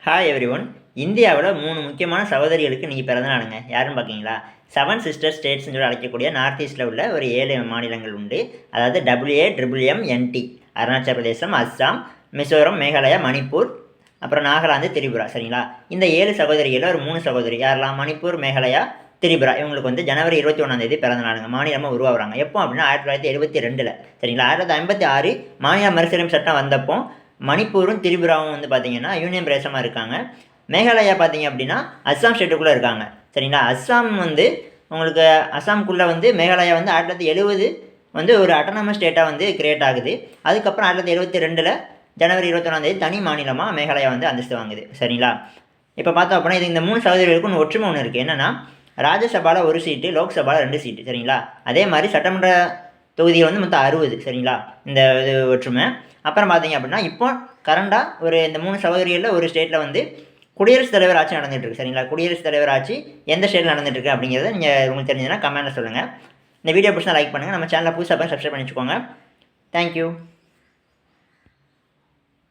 Hi every one. இந்தியாவில் 3 முக்கியமான சகோதரிகளுக்கு இன்றைக்கி பிறந்த நாளுங்க. யாருன்னு பார்த்தீங்களா, 7 சிஸ்டர் ஸ்டேட்ஸ்னு சொல்லி அழைக்கக்கூடிய நார்த் ஈஸ்ட்டில் உள்ள ஒரு 7 மாநிலங்கள் உண்டு. அதாவது WAMMMNT. அருணாச்சல பிரதேசம், அஸ்ஸாம், மிசோரம், மேகாலயா, மணிப்பூர், அப்புறம் நாகாலாந்து, திரிபுரா. சரிங்களா, இந்த 7 சகோதரிகளில் ஒரு 3 சகோதரி யாரெல்லாம், மணிப்பூர், மேகாலயா, திரிபுரா. இவங்களுக்கு வந்து ஜனவரி 21 பிறந்த நாளுங்க. மாநிலமாக உருவாகுறாங்க. எப்போ அப்படின்னா 1972. சரிங்களா, 1956 மாநில மறுசீரமைப்பு சட்டம் வந்தப்போ மணிப்பூரும் திரிபுராவும் வந்து பார்த்திங்கன்னா யூனியன் பிரதேசமாக இருக்காங்க. மேகாலயா பார்த்திங்க அப்படின்னா அஸ்ஸாம் ஸ்டேட்டுக்குள்ளே இருக்காங்க. சரிங்களா, அஸ்ஸாம் வந்து உங்களுக்கு அஸ்ஸாமுக்குள்ளே வந்து மேகாலயா வந்து 1970 வந்து ஒரு அட்டானமஸ் ஸ்டேட்டாக வந்து கிரியேட் ஆகுது. அதுக்கப்புறம் 1972 ஜனவரி 21 தனி மாநிலமாக மேகாலயா வந்து அந்தஸ்து வாங்குது. சரிங்களா, இப்போ பார்த்தோம் அப்படின்னா இது இந்த 3 சகோதரிகளுக்கும் ஒற்றுமை ஒன்று இருக்குது. என்னென்னா, ராஜ்யசபாவில் 1 சீட்டு, லோக்சபாவில் 2 சீட்டு. சரிங்களா, அதே மாதிரி சட்டமன்ற தொகுதிகள் வந்து மொத்தம் 60. சரிங்களா, இந்த இது ஒற்றுமை. அப்புறம் பார்த்தீங்க அப்படின்னா இப்போ கரண்டாக ஒரு இந்த 3 சகோதரிகளில் ஒரு ஸ்டேட்டில் வந்து குடியரசுத் தலைவர் ஆட்சி நடந்துகிட்ருக்கு. சரிங்களா, குடியரசுத் தலைவர் ஆட்சி எந்த ஸ்டேட்டில் நடந்துகிட்ருக்கு அப்படிங்கிறத நீங்கள் உங்களுக்கு தெரிஞ்சதுன்னா கமெண்ட்டில் சொல்லுங்கள். இந்த வீடியோ பிடிச்சா லைக் பண்ணுங்கள். நம்ம சேனலில் புதுசாக சப்ஸ்கிரைப் பண்ணி வச்சுக்கோங்க. தேங்க்யூ.